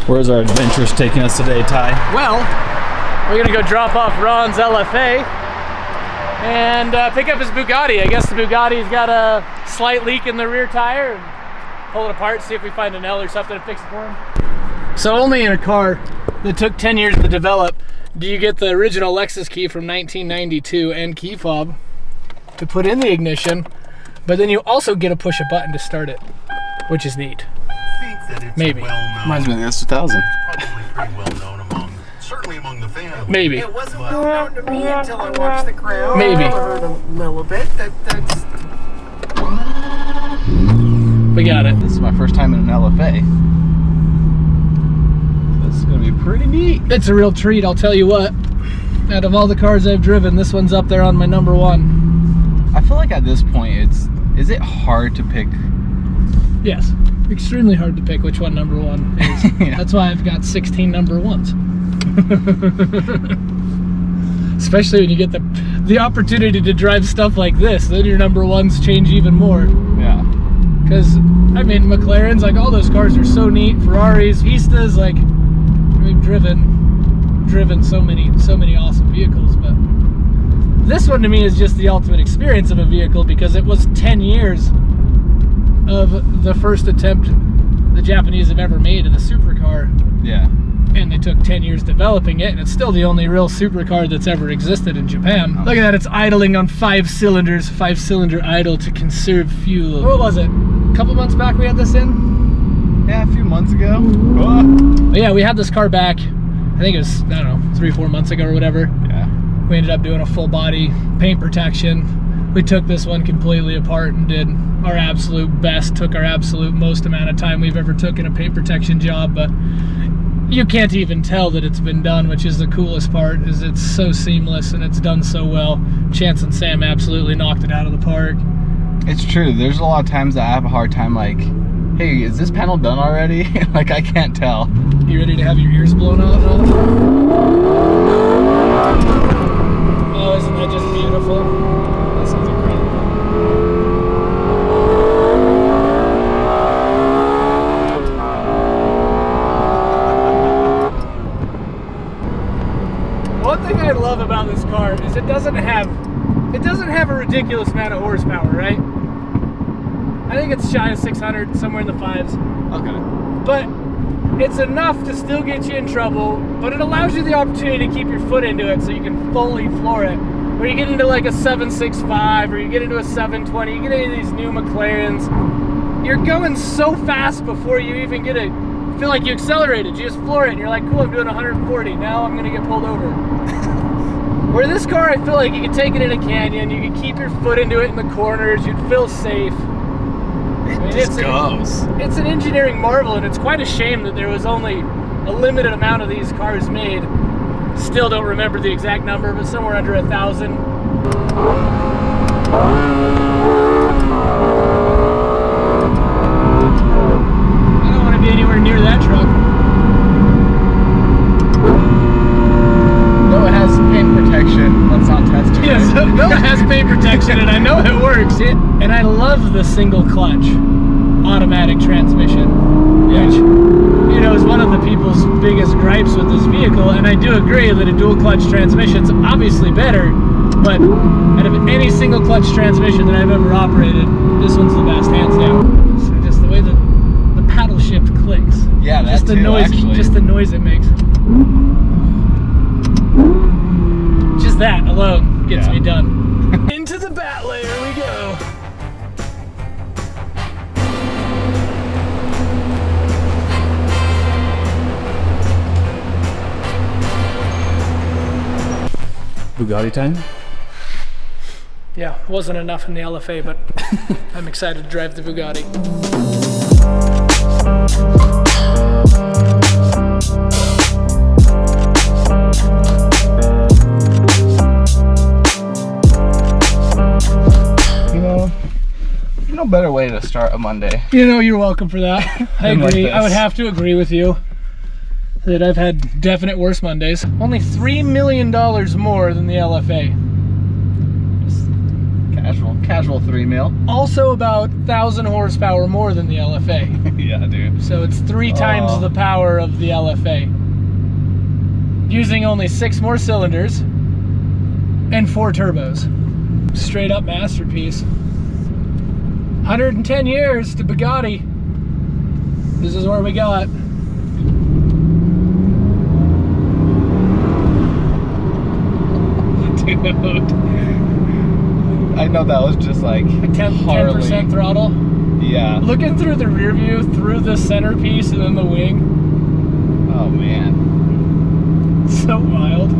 Where's our adventures taking us today, Ty? Well, we're gonna go drop off Ron's LFA and pick up his Bugatti. I guess the Bugatti's got a slight leak in the rear tire. And pull it apart, see if we find an L or something to fix it for him. So only in a car that took 10 years to develop do you get the original Lexus key from 1992 and key fob to put in the ignition, but then you also get to push a button to start it, which is neat. Maybe. Reminds me of the S2000. Probably pretty well known certainly among the family. Maybe. It wasn't well known to me until I watched The Crown. Maybe. I heard a little bit. That's. We got it. This is my first time in an LFA. This is gonna be pretty neat. It's a real treat, I'll tell you what. Out of all the cars I've driven, this one's up there on my number one. I feel like at this point, is it hard to pick? Yes, extremely hard to pick which one number one is. Yeah. That's why I've got 16 number ones. Especially when you get the opportunity to drive stuff like this, then your number ones change even more. Yeah. Because, I mean, McLarens, like all those cars are so neat. Ferraris, Vistas, like, we've driven so many awesome vehicles, but this one to me is just the ultimate experience of a vehicle because it was 10 years of the first attempt the Japanese have ever made in a supercar. Yeah. And they took 10 years developing it, and it's still the only real supercar that's ever existed in Japan. Look at that, it's idling on 5 cylinders, 5-cylinder idle to conserve fuel. What was it? A couple months back we had this in? Yeah, a few months ago. But yeah, we had this car back, I think it was, I don't know, 3-4 months ago or whatever. Yeah. We ended up doing a full body paint protection. We took this one completely apart and did our absolute best, took our absolute most amount of time we've ever took in a paint protection job, but you can't even tell that it's been done, which is the coolest part, is it's so seamless and it's done so well. Chance and Sam absolutely knocked it out of the park. It's true, there's a lot of times that I have a hard time like, hey, is this panel done already? Like, I can't tell. You ready to have your ears blown out and all? Oh, isn't that just beautiful? That sounds incredible. One thing I love about this car is it doesn't have a ridiculous amount of horsepower, right? I think it's shy of 600, somewhere in the 5s. Okay. But it's enough to still get you in trouble, but it allows you the opportunity to keep your foot into it so you can fully floor it. Where you get into like a 765 or you get into a 720, you get into these new McLarens, you're going so fast before you even get to feel like you accelerated. You just floor it and you're like, cool, I'm doing 140, now I'm gonna get pulled over. Where this car, I feel like you can take it in a canyon, you can keep your foot into it in the corners, you'd feel safe. It's an engineering marvel, and it's quite a shame that there was only a limited amount of these cars made. Still don't remember the exact number, but somewhere under 1,000. I don't want to be anywhere near that truck. No, it has paint protection. Let's not test it. Yes, no, it has paint protection, and I know it works. And I love the single clutch automatic transmission, which, you know, is one of the people's biggest gripes with this vehicle. And I do agree that a dual clutch transmission is obviously better, but out of any single clutch transmission that I've ever operated, this one's the best, hands down. So just the way the paddle shift clicks. Yeah, that's just the noise, actually. just the noise it makes. Just that alone gets me done. Into the bat layer we go. Bugatti time? Yeah, wasn't enough in the LFA, but I'm excited to drive the Bugatti. No better way to start a Monday. You know, you're welcome for that. I agree. Like I would have to agree with you that I've had definite worse Mondays. Only $3 million more than the LFA. Casual 3 mil. Also about 1,000 horsepower more than the LFA. Yeah, dude. So it's 3 times the power of the LFA. Using only 6 more cylinders and 4 turbos. Straight up masterpiece. 110 years to Bugatti. This is where we got. Dude. I know that was just like 10% throttle. Yeah. Looking through the rear view, through the centerpiece and then the wing. Oh man. So wild.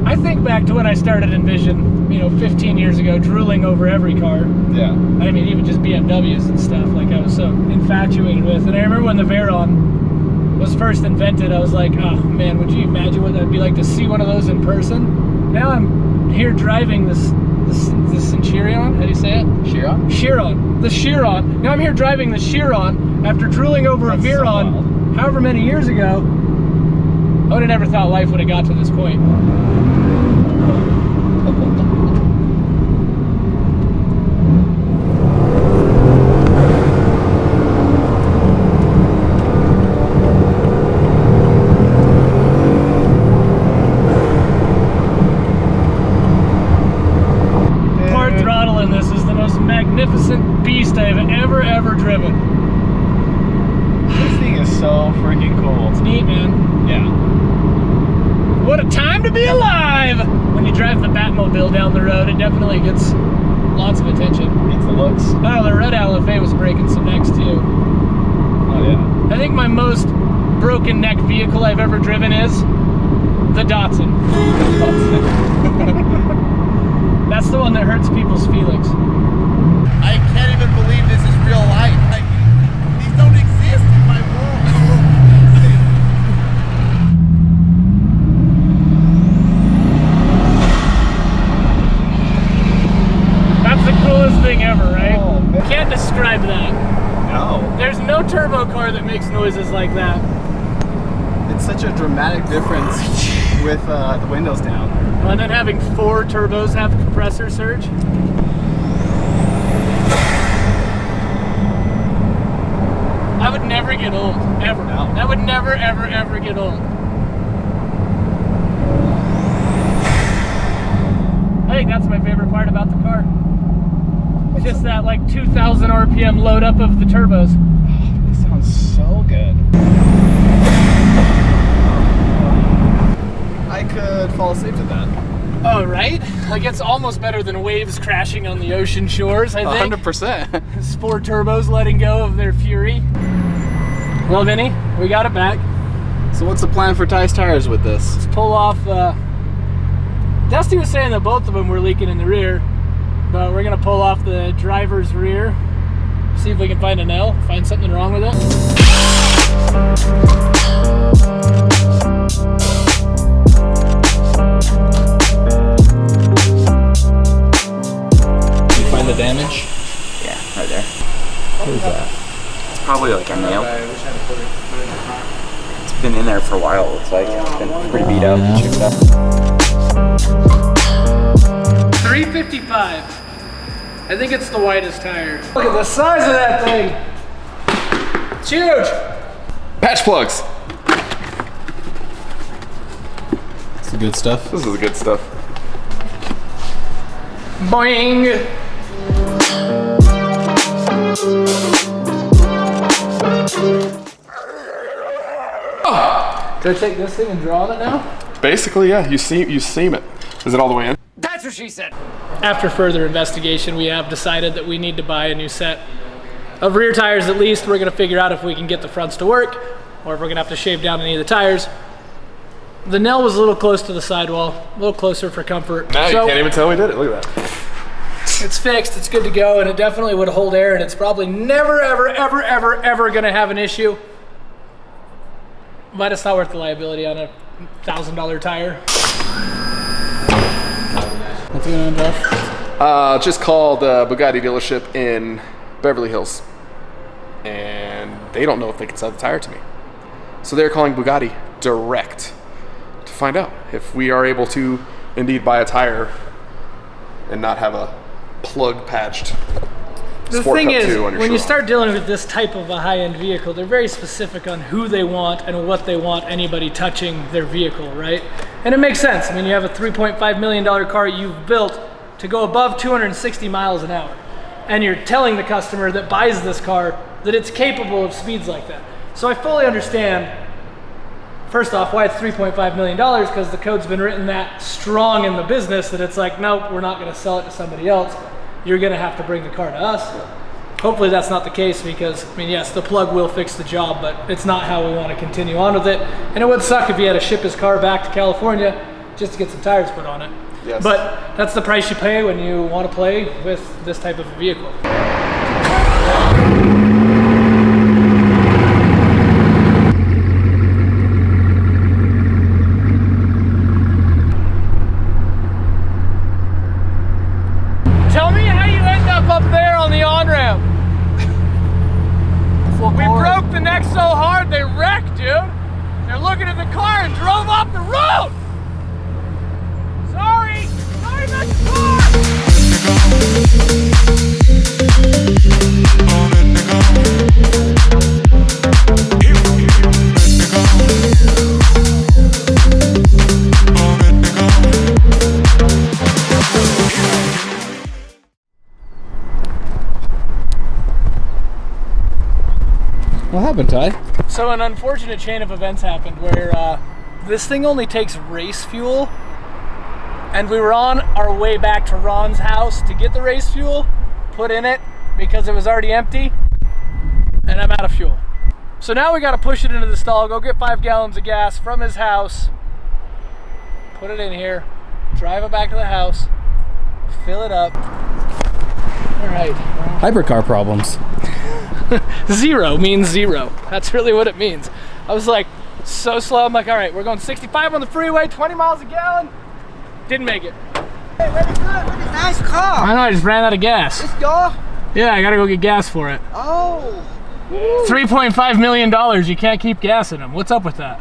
I think back to when I started Envision, you know, 15 years ago, drooling over every car. Yeah. I mean, even just BMWs and stuff, like I was so infatuated with. And I remember when the Veyron was first invented, I was like, oh man, would you imagine what that'd be like to see one of those in person? Now I'm here driving this Chiron, how do you say it? Chiron? Chiron. The Chiron. Now I'm here driving the Chiron after drooling over a Veyron however many years ago. I would have never thought life would have got to this point. Part throttle in this is the most magnificent beast I've ever driven. This thing is so freaking cool. It's neat, man. Yeah. What a time to be alive! When you drive the Batmobile down the road, it definitely gets lots of attention. Gets the looks. Oh, the red LFA was breaking some necks too. Oh yeah. I think my most broken neck vehicle I've ever driven is the Datsun. That's the one that hurts people's feelings. I can't even believe this is real life. Like, these don't exist in my world. That's the coolest thing ever, right? Oh, man. Can't describe that. No. There's no turbo car that makes noises like that. It's such a dramatic difference with the windows down. And then having 4 turbos have compressor surge. I would never get old, ever. No. That would never, ever get old. I think that's my favorite part about the car. Just that like 2,000 RPM load up of the turbos. This sounds so good. I could fall asleep to that. Oh, right? Like it's almost better than waves crashing on the ocean shores, I think. 100%. It's 4 turbos letting go of their fury. Well, Vinny, we got it back. So what's the plan for Ty's tires with this? Let's pull off. Dusty was saying that both of them were leaking in the rear, but we're gonna pull off the driver's rear, see if we can find an L, find something wrong with it. You find the damage? Yeah, right there. What is that? It's probably like a nail. It's been in there for a while. It's like it's been pretty beat up and chipped up. 355. I think it's the widest tire. Look at the size of that thing. It's huge. Patch plugs. It's the good stuff. This is the good stuff. Boing. Do I take this thing and draw on it now? Basically, yeah, you seam it. Is it all the way in? That's what she said. After further investigation, we have decided that we need to buy a new set of rear tires at least. We're gonna figure out if we can get the fronts to work or if we're gonna have to shave down any of the tires. The nail was a little close to the sidewall, a little closer for comfort. Now you can't even tell we did it. Look at that. It's fixed, it's good to go, and it definitely would hold air, and it's probably never, ever gonna have an issue. But it's not worth the liability on a $1,000 tire. What's going on, Josh? Just called the Bugatti dealership in Beverly Hills, and they don't know if they can sell the tire to me. So they're calling Bugatti direct to find out if we are able to indeed buy a tire and not have a plug patched The Sport thing Cup is, 2 on your when you shoe. start dealing with this type of a high-end vehicle, they're very specific on who they want and what they want anybody touching their vehicle, right? And it makes sense. I mean, you have a $3.5 million car you've built to go above 260 miles an hour. And you're telling the customer that buys this car that it's capable of speeds like that. So I fully understand, first off, why it's $3.5 million, because the code's been written that strong in the business that it's like, nope, we're not gonna sell it to somebody else. You're gonna have to bring the car to us. Hopefully that's not the case, because, I mean, yes, the plug will fix the job, but it's not how we want to continue on with it. And it would suck if he had to ship his car back to California just to get some tires put on it. Yes. But that's the price you pay when you want to play with this type of a vehicle. Tell me how you end up there on the on-ramp. We broke the neck so hard they wrecked, dude. They're looking at the car and drove off the road. Sorry about the car. What happened, Ty? So an unfortunate chain of events happened where this thing only takes race fuel, and we were on our way back to Ron's house to get the race fuel put in it because it was already empty, and I'm out of fuel. So now we got to push it into the stall, go get 5 gallons of gas from his house, put it in here, drive it back to the house, fill it up. All right. Hypercar problems. Zero means zero. That's really what it means. I was like so slow. I'm like, all right, we're going 65 on the freeway, 20 miles a gallon. Didn't make it. Hey, very good. What a nice car. I know, I just ran out of gas. This your? Yeah, I gotta go get gas for it. Oh. $3.5 million, you can't keep gas in them. What's up with that?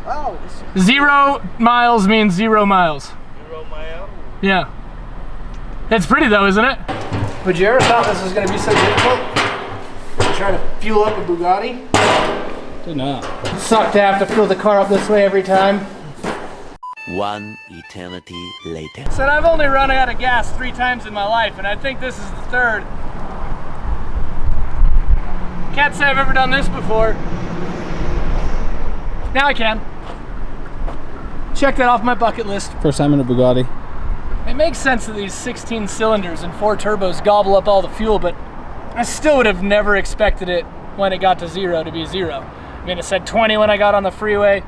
Oh. 0 miles means 0 miles. 0 mile. Yeah. It's pretty though, isn't it? Would you ever thought this was gonna be so difficult? Trying to fuel up a Bugatti? Did not. Suck to have to fill the car up this way every time. One eternity later. Said I've only run out of gas 3 times in my life, and I think this is the 3rd. Can't say I've ever done this before. Now I can. Check that off my bucket list. First time in a Bugatti. It makes sense that these 16 cylinders and 4 turbos gobble up all the fuel, but I still would have never expected it when it got to 0 to be 0. I mean, it said 20 when I got on the freeway,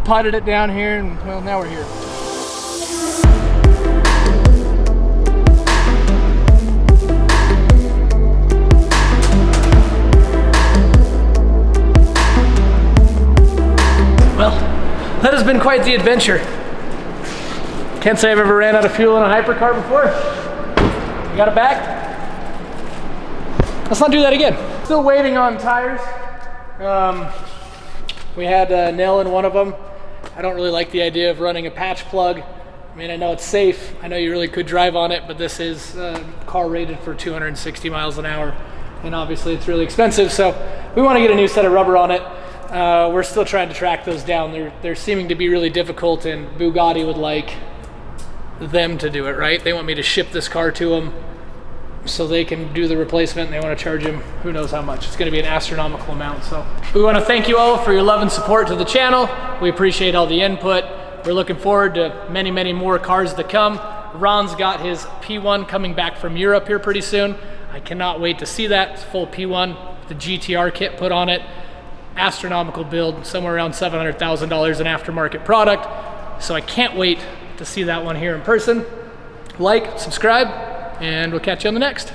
putted it down here, and well, now we're here. Well, that has been quite the adventure. Can't say I've ever ran out of fuel in a hypercar before. You got it back? Let's not do that again. Still waiting on tires. We had a nail in one of them. I don't really like the idea of running a patch plug. I mean, I know it's safe. I know you really could drive on it, but this is a car rated for 260 miles an hour. And obviously it's really expensive, so we want to get a new set of rubber on it. We're still trying to track those down. They're seeming to be really difficult, and Bugatti would like them to do it, right? They want me to ship this car to them so they can do the replacement, and they want to charge him who knows how much. It's going to be an astronomical amount. So we want to thank you all for your love and support to the channel. We appreciate all the input. We're looking forward to many, many more cars to come. Ron's got his P1 coming back from Europe here pretty soon. I cannot wait to see that. It's full P1, the GTR kit put on it. Astronomical build, somewhere around $700,000 an aftermarket product. So I can't wait to see that one here in person. Like, subscribe, and we'll catch you on the next.